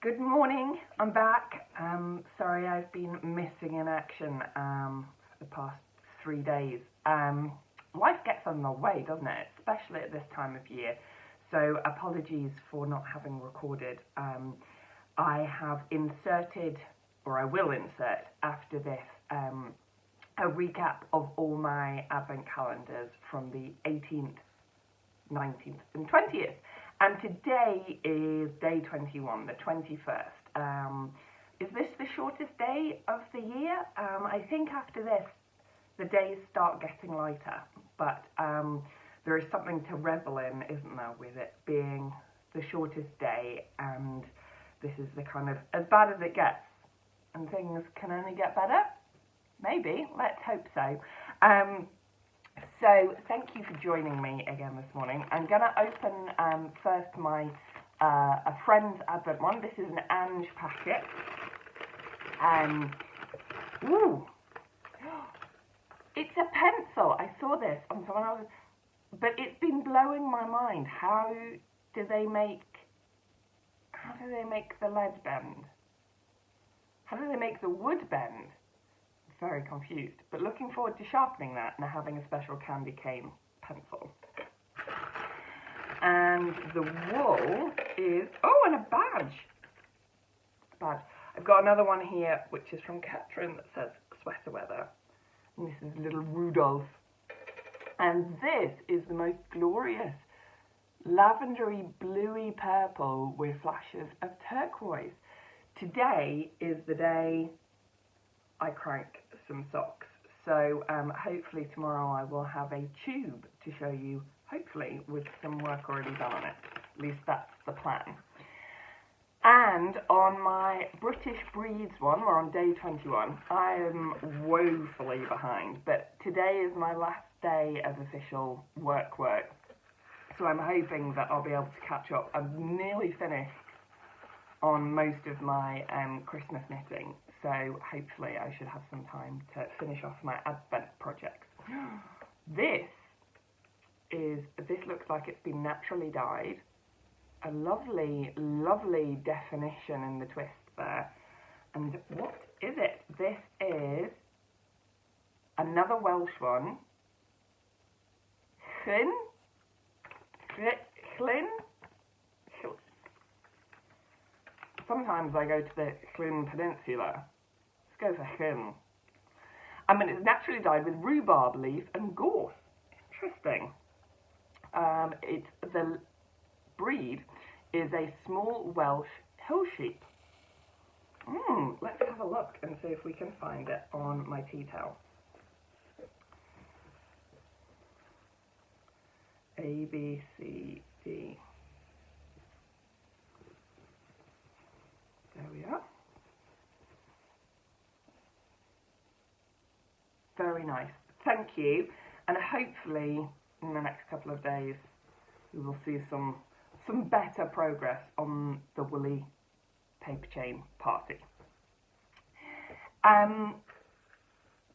Good morning, I'm back. Sorry I've been missing in action for the past 3 days. Life gets in the way, doesn't it? Especially at this time of year. So apologies for not having recorded. I have inserted, or I will insert after this, a recap of all my advent calendars from the 18th, 19th and 20th. And today is day 21, the 21st. Is this the shortest day of the year? I think after this, the days start getting lighter. But there is something to revel in, isn't there, with it being the shortest day. And this is the kind of as bad as it gets. And things can only get better? Maybe. Let's hope so. So thank you for joining me again this morning. I'm going to open first my a friend's advent one. This is an Ange packet. Ooh, it's a pencil. I saw this on someone else, but it's been blowing my mind. How do they make the lead bend? How do they make the wood bend? Very confused, but looking forward to sharpening that and having a special candy cane pencil. And the wool is, oh, and a badge. I've got another one here which is from Catherine that says sweater weather, and this is little Rudolph. And this is the most glorious lavendery bluey purple with flashes of turquoise. Today is the day I crank some socks, so hopefully tomorrow I will have a tube to show you, hopefully with some work already done on it. At least that's the plan. And on my British Breeds one, we're on day 21, I am woefully behind, but today is my last day of official work, so I'm hoping that I'll be able to catch up. I'm nearly finished on most of my Christmas knitting, so hopefully I should have some time to finish off my advent projects. This looks like it's been naturally dyed. A lovely, lovely definition in the twist there. And what is it? This is another Welsh one. Llyn? Sometimes I go to the Llyn Peninsula. Let's go for Llyn. I mean, it's naturally dyed with rhubarb leaf and gorse. Interesting. The breed is a small Welsh hill sheep. Let's have a look and see if we can find it on my tea towel. A, B, C, D. There we are. Very nice. Thank you. And hopefully in the next couple of days we will see some better progress on the woolly paper chain party. I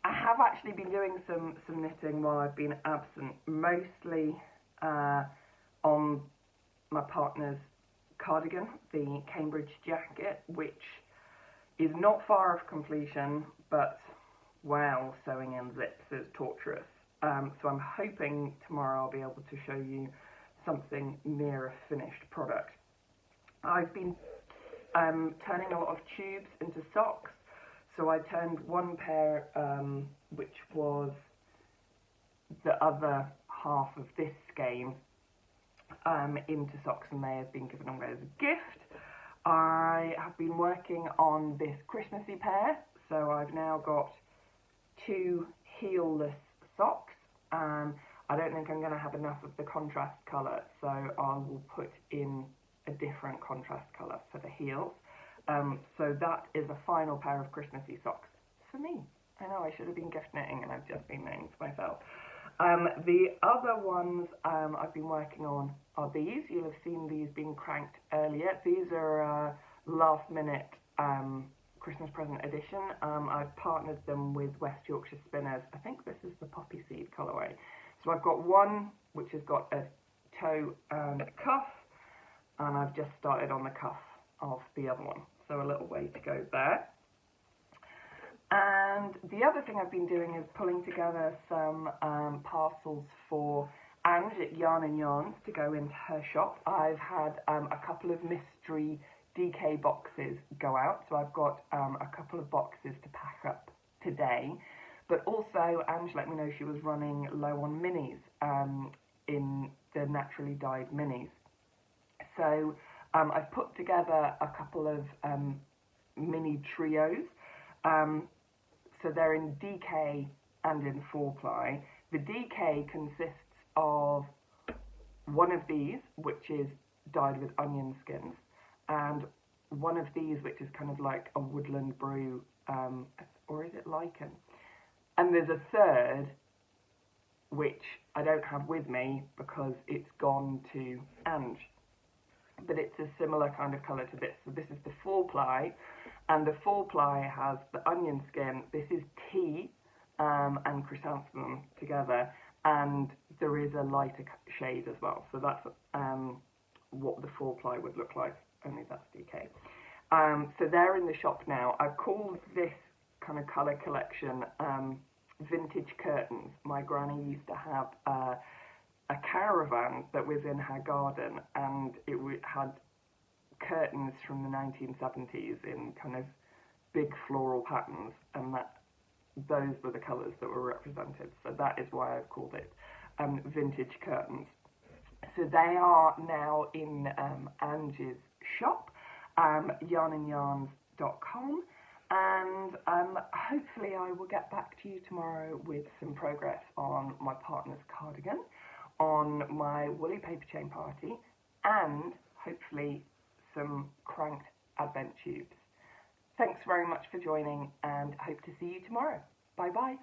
have actually been doing some knitting while I've been absent, mostly on my partner's cardigan, the Cambridge jacket, which is not far off completion, but wow, sewing in zips is torturous. So I'm hoping tomorrow I'll be able to show you something near a finished product. I've been turning a lot of tubes into socks, so I turned one pair, which was the other half of this skein, into socks, and they have been given away as a gift. I have been working on this Christmassy pair, so I've now got 2 heelless socks. I don't think I'm going to have enough of the contrast colour, so I will put in a different contrast colour for the heels. So that is a final pair of Christmassy socks for me. I know I should have been gift knitting and I've just been knitting for myself. The other ones I've been working on are these. You'll have seen these being cranked earlier. These are last minute Christmas present edition. I've partnered them with West Yorkshire Spinners. I think this is the poppy seed colourway. So I've got one which has got a toe and a cuff, and I've just started on the cuff of the other one. So a little way to go there. And the other thing I've been doing is pulling together some parcels for Ange at Yarn and Yarns to go into her shop. I've had a couple of mystery DK boxes go out, so I've got a couple of boxes to pack up today. But also, Ange let me know she was running low on minis in the naturally dyed minis. So I've put together a couple of mini trios. So they're in DK and in 4-ply. The DK consists of one of these, which is dyed with onion skins, and one of these, which is kind of like a woodland brew, or is it lichen? And there's a third, which I don't have with me because it's gone to Ange. But it's a similar kind of colour to this. So this is the 4-ply, and the 4-ply has the onion skin. This is tea and chrysanthemum together, and there is a lighter shade as well. So that's what the 4-ply would look like, only that's DK. So they're in the shop now. I've called this kind of colour collection vintage curtains. My granny used to have a caravan that was in her garden, and it had curtains from the 1970s in kind of big floral patterns, and those were the colours that were represented. So that is why I've called it vintage curtains. So they are now in Ange's shop, yarnandyarns.com, and hopefully I will get back to you tomorrow with some progress on my partner's cardigan, on my woolly paper chain party, and hopefully some cranked advent tubes. Thanks very much for joining, and hope to see you tomorrow. Bye bye.